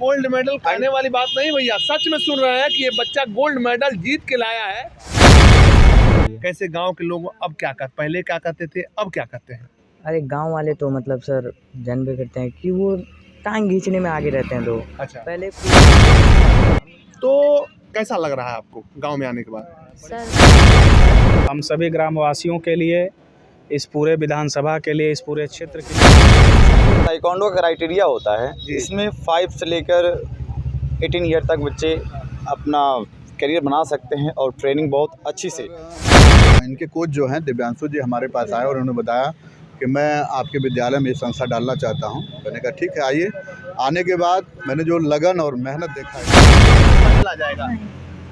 Gold medal खाने वाली बात नहीं भैया, सच में सुन रहे हैं कि ये बच्चा गोल्ड मेडल जीत के लाया है। कैसे गांव के लोग अब क्या कर, पहले क्या करते थे अब क्या करते हैं? अरे गांव वाले तो मतलब सर जन भी करते हैं कि वो टांग खींचने में आगे रहते हैं। तो अच्छा, पहले तो कैसा लग रहा है आपको गांव में आने के बाद? सर हम सभी ग्रामवासियों के लिए, इस पूरे विधानसभा के लिए, इस पूरे क्षेत्र के लिए ताइक्वांडो का क्राइटेरिया होता है, इसमें 5 से लेकर 18 ईयर तक बच्चे अपना करियर बना सकते हैं और ट्रेनिंग बहुत अच्छी से। इनके कोच जो हैं दिव्यांशु जी हमारे पास आए और उन्होंने बताया कि मैं आपके विद्यालय में ये संस्था डालना चाहता हूं। मैंने कहा ठीक है आइए। आने के बाद मैंने जो लगन और मेहनत देखा है आ जाएगा,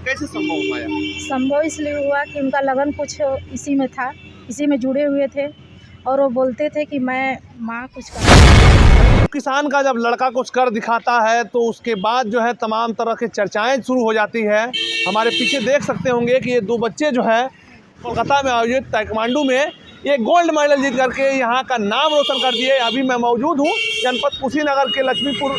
कैसे संभव हो पाया? संभव इसलिए हुआ कि उनका लगन कुछ इसी में था, इसी में जुड़े हुए थे और वो बोलते थे कि मैं माँ कुछ कर। किसान का जब लड़का कुछ कर दिखाता है तो उसके बाद जो है तमाम तरह की चर्चाएं शुरू हो जाती है। हमारे पीछे देख सकते होंगे कि ये 2 बच्चे जो है कोलकाता में आयोजित ताइक्वांडो में ये गोल्ड मेडल जीत करके यहाँ का नाम रोशन कर दिए। अभी मैं मौजूद हूँ जनपद कुशीनगर के लक्ष्मीपुर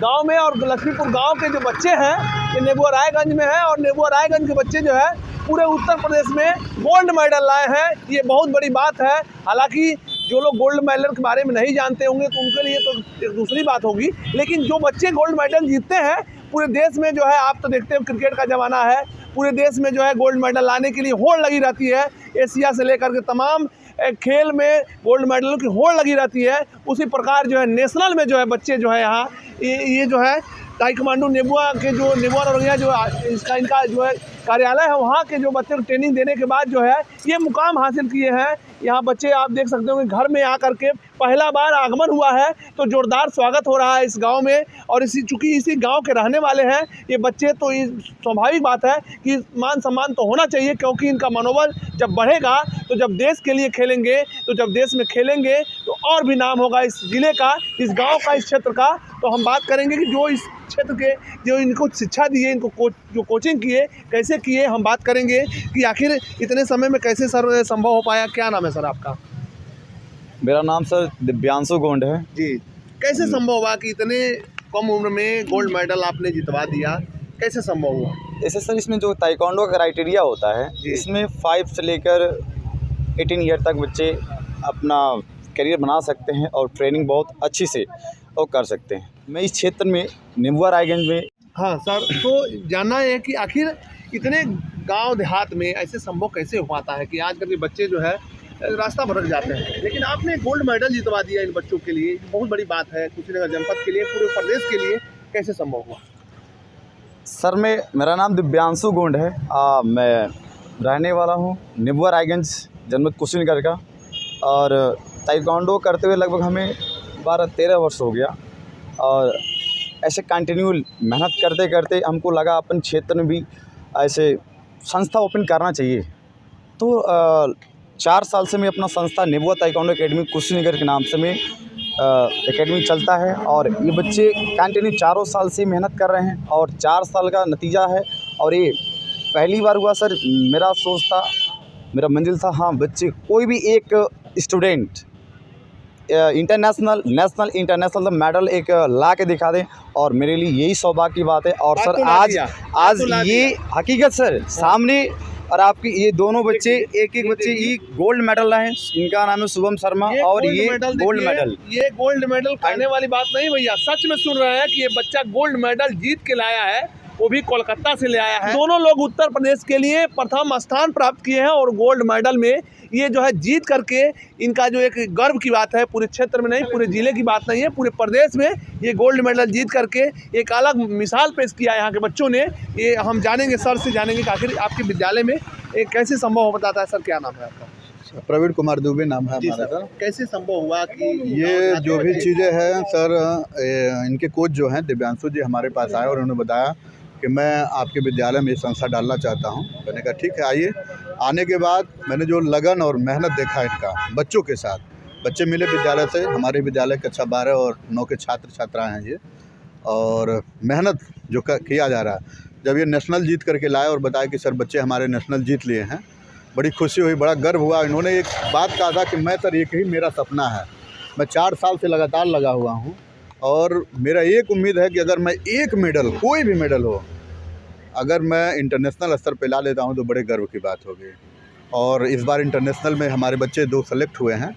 गांव में, और लक्ष्मीपुर गांव के जो बच्चे हैं ये नेबुआ रायगंज में है, और नेबुआ रायगंज के बच्चे जो है पूरे उत्तर प्रदेश में गोल्ड मेडल लाए हैं। ये बहुत बड़ी बात है। हालांकि जो लोग गोल्ड मेडल के बारे में नहीं जानते होंगे तो उनके लिए तो एक दूसरी बात होगी, लेकिन जो बच्चे गोल्ड मेडल जीतते हैं पूरे देश में जो है, आप तो देखते हो क्रिकेट का ज़माना है, पूरे देश में जो है गोल्ड मेडल लाने के लिए होड़ लगी रहती है। एशिया से लेकर के तमाम खेल में गोल्ड मेडलों की होड़ लगी रहती है। उसी प्रकार जो है नेशनल में जो है बच्चे जो है यहाँ ये जो है ताइक्वांडो नेबुआ के जो नेबुआ नौरंगिया जो इनका जो है कार्यालय है, वहाँ के जो बच्चे को ट्रेनिंग देने के बाद जो है ये मुकाम हासिल किए हैं। यहाँ बच्चे आप देख सकते हो कि घर में आकर के पहला बार आगमन हुआ है तो जोरदार स्वागत हो रहा है इस गांव में। और चूँकि इसी गांव के रहने वाले हैं ये बच्चे, तो ये स्वाभाविक बात है कि मान सम्मान तो होना चाहिए, क्योंकि इनका मनोबल जब बढ़ेगा तो जब देश के लिए खेलेंगे, तो जब देश में खेलेंगे तो और भी नाम होगा इस ज़िले का, इस गाँव का, इस क्षेत्र का। तो हम बात करेंगे कि जो इस क्षेत्र के जो इनको शिक्षा दी है, इनको जो कोचिंग किए, कैसे किए, हम बात करेंगे कि आखिर इतने समय में कैसे सर संभव हो पाया। क्या नाम है सर आपका? मेरा नाम सर दिव्यांशु गोंड है जी। कैसे संभव हुआ कि इतने कम उम्र में गोल्ड मेडल आपने जितवा दिया, कैसे संभव हुआ? ऐसे सर इसमें जो ताइक्वांडो का क्राइटेरिया होता है, इसमें 5 से लेकर 18 ईयर तक बच्चे अपना करियर बना सकते हैं और ट्रेनिंग बहुत अच्छी से और कर सकते हैं। मैं इस क्षेत्र में नेबुआ रायगंज में। हाँ सर, तो जानना है कि आखिर इतने गांव देहात में ऐसे संभव कैसे हो पाता है कि आजकल के बच्चे जो है रास्ता भटक जाते हैं, लेकिन आपने गोल्ड मेडल जितवा दिया इन बच्चों के लिए, बहुत बड़ी बात है कुशीनगर जनपद के लिए, पूरे प्रदेश के लिए। कैसे संभव हुआ? सर मेरा नाम दिव्यांशु गोंड है। मैं रहने वाला हूँ नेबुआ रायगंज जनपद कुशीनगर का, और ताइक्वांडो करते हुए लगभग हमें 12-13 वर्ष हो गया। और ऐसे कंटिन्यू मेहनत करते करते हमको लगा अपन क्षेत्र में भी ऐसे संस्था ओपन करना चाहिए। तो 4 साल से मैं अपना संस्था नेबुआ ताइक्वांडो एकेडमी कुशीनगर के नाम से मैं एकेडमी चलता है, और ये बच्चे कंटिन्यू 4 साल से मेहनत कर रहे हैं और 4 साल का नतीजा है। और ये पहली बार हुआ सर, मेरा सोच था, मेरा मंजिल था, हाँ बच्चे कोई भी एक student international, national, international medal एक ला के दिखा दें, और मेरे लिए यही सौभाग्य की बात है। और सर आज ये हकीकत सर सामने, और आपकी ये दोनों बच्चे एक बच्चे ये गोल्ड मेडल लाए हैं। इनका नाम है शुभम शर्मा, और ये गोल्ड मेडल, ये गोल्ड मेडल खाने वाली बात नहीं भैया, सच में सुन रहे हैं कि ये बच्चा गोल्ड मेडल जीत के लाया है, वो भी कोलकाता से ले आया है। दोनों लोग उत्तर प्रदेश के लिए प्रथम स्थान प्राप्त किए हैं, और गोल्ड मेडल में ये जो है जीत करके इनका जो एक गर्व की बात है, पूरे क्षेत्र में नहीं, पूरे ज़िले की बात नहीं है, पूरे प्रदेश में ये गोल्ड मेडल जीत करके एक अलग मिसाल पेश किया यहाँ के बच्चों ने। ये हम जानेंगे, सर से जानेंगे कि आखिर आपके विद्यालय में एक कैसे संभव हो बताता है। सर क्या नाम है आपका? प्रवीण कुमार दुबे नाम है हमारा सर। कैसे संभव हुआ कि ये जो भी चीज़ें हैं सर, इनके कोच जो हैं दिव्यांशु जी हमारे पास आए और उन्होंने बताया कि मैं आपके विद्यालय में ये संस्था डालना चाहता हूं। मैंने कहा ठीक है आइए। आने के बाद मैंने जो लगन और मेहनत देखा इनका बच्चों के साथ, बच्चे मिले विद्यालय से, हमारे विद्यालय कक्षा 12 और 9 के छात्र छात्राएं हैं ये, और मेहनत जो किया जा रहा है। जब ये नेशनल जीत करके लाए और बताया कि सर बच्चे हमारे नेशनल जीत लिए हैं, बड़ी खुशी हुई, बड़ा गर्व हुआ। इन्होंने एक बात कहा था कि मैं सर एक ही मेरा सपना है, मैं 4 साल से लगातार लगा हुआ हूँ और मेरा एक उम्मीद है कि अगर मैं एक मेडल, कोई भी मेडल हो, अगर मैं इंटरनेशनल स्तर पे ला लेता हूँ तो बड़े गर्व की बात होगी। और इस बार इंटरनेशनल में हमारे बच्चे 2 सेलेक्ट हुए हैं,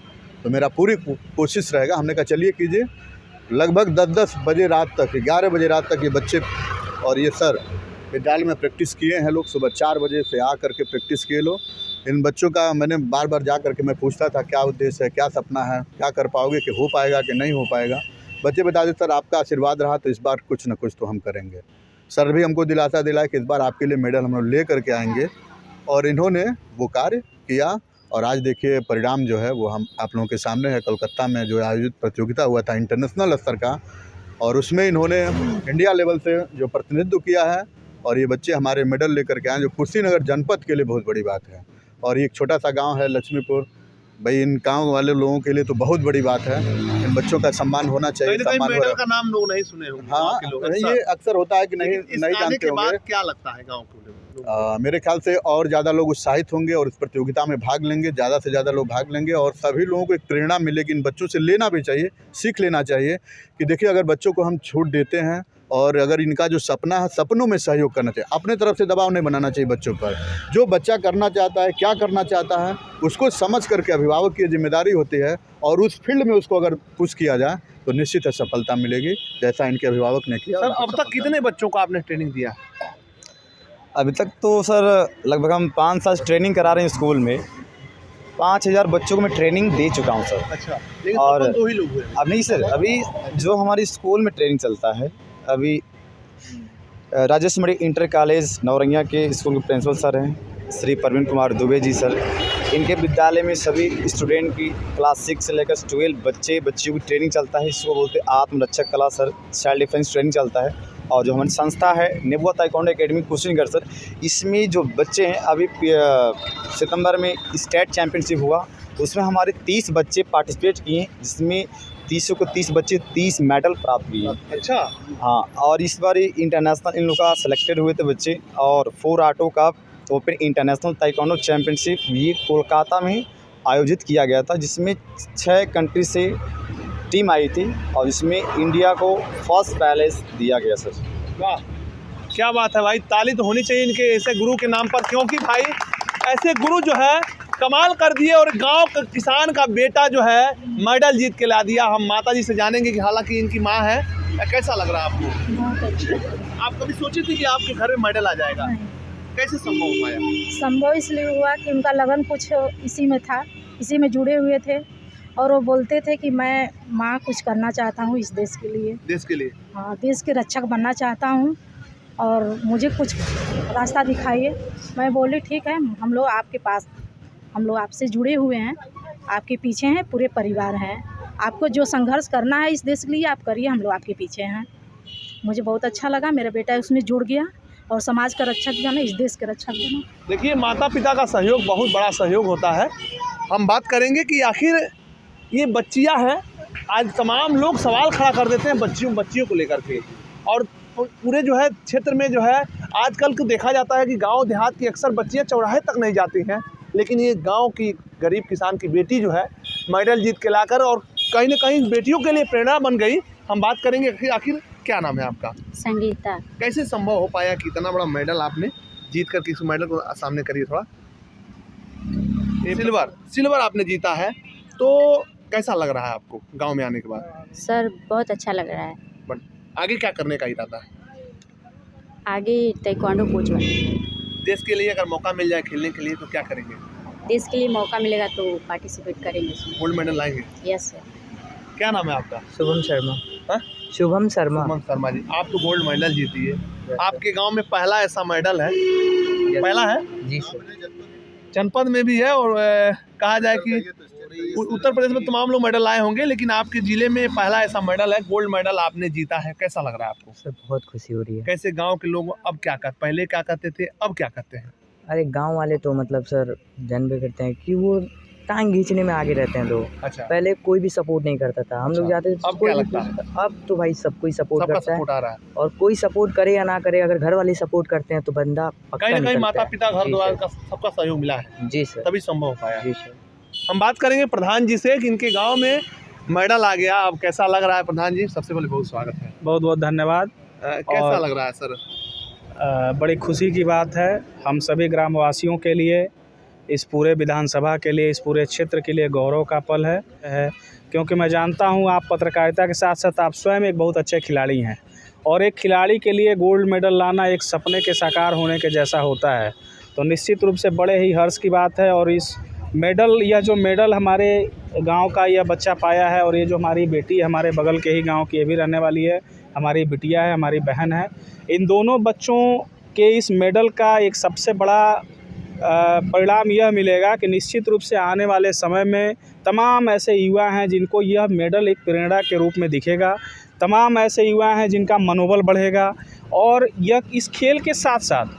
तो मेरा पूरी कोशिश रहेगा। हमने कहा चलिए कीजिए, लगभग 10-10 बजे रात तक, 11 बजे रात तक ये बच्चे और ये सर विद्यालय में प्रैक्टिस किए हैं लोग। सुबह 4 बजे से आ कर के प्रैक्टिस किए लोग। इन बच्चों का मैंने बार बार जा कर के मैं पूछता था क्या उद्देश्य है, क्या सपना है, क्या कर पाओगे, कि हो पाएगा कि नहीं हो पाएगा। बच्चे बता देते सर आपका आशीर्वाद रहा तो इस बार कुछ ना कुछ तो हम करेंगे। सर भी हमको दिलासा दिलाया कि इस बार आपके लिए मेडल हम लोग ले करके आएंगे, और इन्होंने वो कार्य किया। और आज देखिए परिणाम जो है वो हम आप लोगों के सामने है। कोलकाता में जो आयोजित प्रतियोगिता हुआ था इंटरनेशनल स्तर का, और उसमें इन्होंने इंडिया लेवल से जो प्रतिनिधित्व किया है, और ये बच्चे हमारे मेडल लेकर के आए, जो कुशीनगर जनपद के लिए बहुत बड़ी बात है। और ये एक छोटा सा गांव है लक्ष्मीपुर, भाई इन गांव वाले लोगों के लिए तो बहुत बड़ी बात है। इन बच्चों का सम्मान होना चाहिए। सम्मान मेडल का नाम लोग नहीं सुने होंगे। हाँ, ये अक्सर होता है कि नहीं जानते होंगे। क्या लगता है गाँव के लोग? मेरे ख्याल से और ज़्यादा लोग उत्साहित होंगे और इस प्रतियोगिता में भाग लेंगे, ज़्यादा से ज़्यादा लोग भाग लेंगे, और सभी लोगों को एक प्रेरणा मिलेगी। इन बच्चों से लेना भी चाहिए, सीख लेना चाहिए कि देखिए अगर बच्चों को हम छूट देते हैं, और अगर इनका जो सपना है, सपनों में सहयोग करना चाहिए। अपने तरफ से दबाव नहीं बनाना चाहिए बच्चों पर। जो बच्चा करना चाहता है, क्या करना चाहता है, उसको समझ करके अभिभावक की जिम्मेदारी होती है, और उस फील्ड में उसको अगर पुश किया जाए तो निश्चित है सफलता मिलेगी, जैसा इनके अभिभावक ने किया। सर अब तक कितने बच्चों को आपने ट्रेनिंग दिया? अभी तक तो सर लगभग हम 5 साल ट्रेनिंग करा रहे हैं स्कूल में। 5000 बच्चों को मैं ट्रेनिंग दे चुका हूं सर। अच्छा, लेकिन और 2 ही लोग हुए। अब नहीं सर, अभी जो हमारी स्कूल में ट्रेनिंग चलता है, अभी राजेश मणि इंटर कॉलेज नौरंगिया के स्कूल के प्रिंसिपल सर हैं श्री प्रवीण कुमार दुबे जी सर। इनके विद्यालय में सभी स्टूडेंट की क्लास 6 से लेकर 12 बच्चियों की ट्रेनिंग चलता है। इसको बोलते हैं आत्मरक्षक कला सर, सेल्फ डिफेंस ट्रेनिंग चलता है। और जो हमारी संस्था है निबुआ ताइक्वांडो एकेडमी कुशीनगर सर, इसमें जो बच्चे हैं, अभी सितंबर में स्टेट चैम्पियनशिप हुआ, उसमें हमारे 30 बच्चे पार्टिसिपेट किए, जिसमें 30 को 30 बच्चे 30 मेडल प्राप्त किए। अच्छा, हाँ, और इस बार इंटरनेशनल इन लोग का सिलेक्टेड हुए थे बच्चे। और 4 ऑटो का ओपन इंटरनेशनल ताइक्वांडो चैम्पियनशिप ये कोलकाता में आयोजित किया गया था, जिसमें 6 कंट्री से टीम आई थी, और इसमें इंडिया को फर्स्ट प्लेस दिया गया सर। वाह, क्या बात है भाई। ताली तो होनी चाहिए इनके ऐसे गुरु के नाम पर, क्योंकि भाई ऐसे गुरु जो है कमाल कर दिए, और गांव का किसान का बेटा जो है मेडल जीत के ला दिया। हम माता जी से जानेंगे कि हालांकि इनकी माँ है, कैसा लग रहा है आपको? बहुत अच्छा। आप कभी सोची थी कि आपके घर में मेडल आ जाएगा? कैसे संभव हो पाया? संभव इसलिए हुआ कि उनका लगन कुछ इसी में था, इसी में जुड़े हुए थे, और वो बोलते थे कि मैं माँ कुछ करना चाहता हूँ इस देश के लिए। देश के लिए? हाँ, देश के रक्षक बनना चाहता हूँ, और मुझे कुछ रास्ता दिखाइए। मैं बोली ठीक है, हम लोग आपके पास, हम लोग आपसे जुड़े हुए हैं, आपके पीछे हैं, पूरे परिवार हैं। आपको जो संघर्ष करना है इस देश के लिए आप करिए, हम लोग आपके पीछे हैं। मुझे बहुत अच्छा लगा, मेरा बेटा उसमें जुड़ गया, और समाज का रक्षक बना, इस देश के रक्षक बना। देखिए, माता पिता का सहयोग बहुत बड़ा सहयोग होता है। हम बात करेंगे कि आखिर ये बच्चियां हैं, आज तमाम लोग सवाल खड़ा कर देते हैं बच्चियों को लेकर के, और पूरे जो है क्षेत्र में जो है आजकल को देखा जाता है कि गांव देहात की अक्सर बच्चियां चौराहे तक नहीं जाती हैं, लेकिन ये गांव की गरीब किसान की बेटी जो है मेडल जीत के लाकर और कहीं ना कहीं बेटियों के लिए प्रेरणा बन गई। हम बात करेंगे आखिर क्या नाम है आपका? संगीता। कैसे संभव हो पाया कि इतना बड़ा मेडल आपने जीत कर, किस मेडल को सामने करिए थोड़ा। सिल्वर आपने जीता है, तो कैसा लग रहा है आपको गांव में आने के बाद? सर बहुत अच्छा लग रहा है। बट आगे क्या करने का इरादा है? आगे ताइक्वांडो कोच बनेंगे। देश के लिए अगर मौका मिल जाए खेलने के लिए तो क्या करेंगे? देश के लिए मौका मिलेगा तो पार्टिसिपेट करेंगे इसमें। गोल्ड मेडल लाएंगे? Yes sir. क्या नाम है आपका? शुभम शर्मा। हाँ? शुभम शर्मा। शुभम शर्मा जी, आप तो गोल्ड मेडल जीती है। आपके गांव में पहला ऐसा मेडल है? पहला है जी सर। जनपद में भी है, और कहा जाए कि उत्तर प्रदेश में तमाम लोग मेडल लाए होंगे, लेकिन आपके ज़िले में पहला ऐसा मेडल है, गोल्ड मेडल आपने जीता है। कैसा लग रहा है आपको? सर बहुत खुशी हो रही है। कैसे गांव के लोग अब क्या कर, पहले क्या करते थे, अब क्या करते हैं? अरे गांव वाले तो मतलब सर जानबे करते हैं कि वो टांग खींचने में आगे रहते हैं लोग। अच्छा, पहले कोई भी सपोर्ट नहीं करता था, हम लोग जाते थे। अब क्या लगता है? अब तो भाई सब कोई सपोर्ट सबका करता है, सपोर्ट आ रहा है, और कोई सपोर्ट करे या ना करे, अगर घर वाले सपोर्ट करते हैं तो बंदा पक्का कहीं ना कहीं निकलता माता है। पिता घर जी द्वार सर। का सबका सहयोग मिला है, जी सर। तभी संभव हो पाया। जी सर। हम बात करेंगे प्रधान जी से कि इनके गांव में मेडल आ गया, अब कैसा लग रहा है प्रधान जी? सबसे पहले बहुत स्वागत है। बहुत बहुत धन्यवाद। कैसा लग रहा है सर? बड़ी खुशी की बात है हम सभी ग्रामवासियों के लिए, इस पूरे विधानसभा के लिए, इस पूरे क्षेत्र के लिए गौरव का पल है क्योंकि मैं जानता हूं आप पत्रकारिता के साथ साथ आप स्वयं एक बहुत अच्छे खिलाड़ी हैं और एक खिलाड़ी के लिए गोल्ड मेडल लाना एक सपने के साकार होने के जैसा होता है। तो निश्चित रूप से बड़े ही हर्ष की बात है। और इस मेडल, यह जो मेडल हमारे गांव का यह बच्चा पाया है और ये जो हमारी बेटी है हमारे बगल के ही गांव की, ये भी रहने वाली है, हमारी बिटिया है, हमारी बहन है, इन दोनों बच्चों के इस मेडल का एक सबसे बड़ा परिणाम यह मिलेगा कि निश्चित रूप से आने वाले समय में तमाम ऐसे युवा हैं जिनको यह मेडल एक प्रेरणा के रूप में दिखेगा, तमाम ऐसे युवा हैं जिनका मनोबल बढ़ेगा। और यह इस खेल के साथ साथ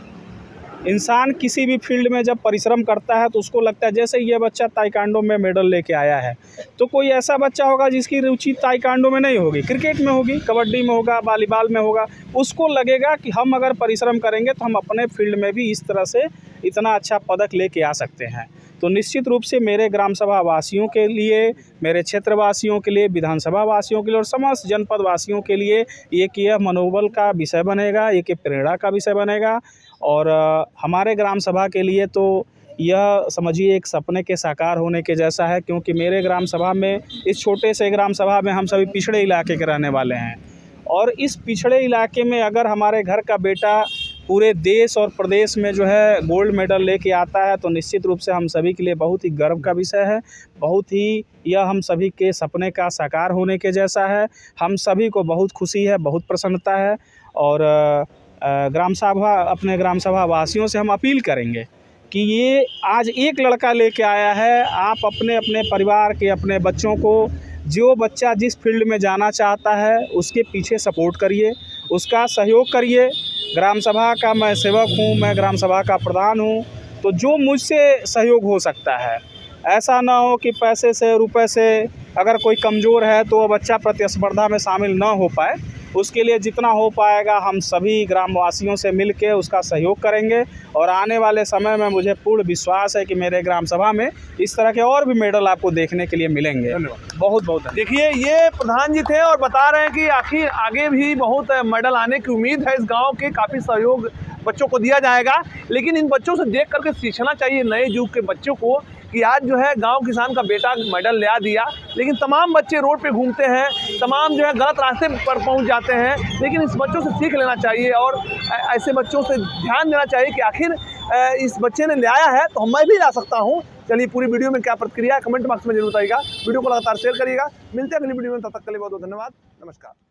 इंसान किसी भी फील्ड में जब परिश्रम करता है तो उसको लगता है, जैसे ये बच्चा ताइक्वांडो में मेडल लेके आया है तो कोई ऐसा बच्चा होगा जिसकी रुचि ताइक्वांडो में नहीं होगी, क्रिकेट में होगी, कबड्डी में होगा, वॉलीबॉल में होगा, उसको लगेगा कि हम अगर परिश्रम करेंगे तो हम अपने फील्ड में भी इस तरह से इतना अच्छा पदक लेके आ सकते हैं। तो निश्चित रूप से मेरे ग्राम सभा वासियों के लिए, मेरे क्षेत्र वासियों के लिए, विधानसभा वासियों के लिए और समस्त जनपद वासियों के लिए एक यह मनोबल का विषय बनेगा, एक प्रेरणा का विषय बनेगा। और हमारे ग्राम सभा के लिए तो यह समझिए एक सपने के साकार होने के जैसा है क्योंकि मेरे ग्राम सभा में, इस छोटे से ग्राम सभा में हम सभी पिछड़े इलाके के रहने वाले हैं और इस पिछड़े इलाके में अगर हमारे घर का बेटा पूरे देश और प्रदेश में जो है गोल्ड मेडल लेके आता है तो निश्चित रूप से हम सभी के लिए बहुत ही गर्व का विषय है, बहुत ही यह हम सभी के सपने का साकार होने के जैसा है। हम सभी को बहुत खुशी है, बहुत प्रसन्नता है और अपने ग्राम सभा वासियों से हम अपील करेंगे कि ये आज एक लड़का लेके आया है, आप अपने अपने परिवार के, अपने बच्चों को, जो बच्चा जिस फील्ड में जाना चाहता है उसके पीछे सपोर्ट करिए, उसका सहयोग करिए। ग्राम सभा का मैं सेवक हूँ, मैं ग्राम सभा का प्रधान हूँ, तो जो मुझसे सहयोग हो सकता है, ऐसा ना हो कि पैसे से, रुपए से अगर कोई कमज़ोर है तो वह बच्चा प्रतिस्पर्धा में शामिल ना हो पाए, उसके लिए जितना हो पाएगा हम सभी ग्रामवासियों से मिलकर उसका सहयोग करेंगे। और आने वाले समय में मुझे पूर्ण विश्वास है कि मेरे ग्राम सभा में इस तरह के और भी मेडल आपको देखने के लिए मिलेंगे। बहुत बहुत देखिए, ये प्रधान जी थे और बता रहे हैं कि आखिर आगे भी बहुत मेडल आने की उम्मीद है। इस गांव के काफ़ी सहयोग बच्चों को दिया जाएगा, लेकिन इन बच्चों से देख करके सीखना चाहिए नए युग के बच्चों को कि आज जो है गांव किसान का बेटा मेडल ले आ दिया, लेकिन तमाम बच्चे रोड पे घूमते हैं, तमाम जो है गलत रास्ते पर पहुंच जाते हैं। लेकिन इस बच्चों से सीख लेना चाहिए और ऐसे बच्चों से ध्यान देना चाहिए कि आखिर इस बच्चे ने ले आया है तो मैं भी ला सकता हूं। चलिए, पूरी वीडियो में क्या प्रतिक्रिया है कमेंट बॉक्स में जरूर बताइएगा, वीडियो को लगातार शेयर करिएगा। मिलते हैं अगली वीडियो में, तब तक के लिए बहुत बहुत धन्यवाद, नमस्कार।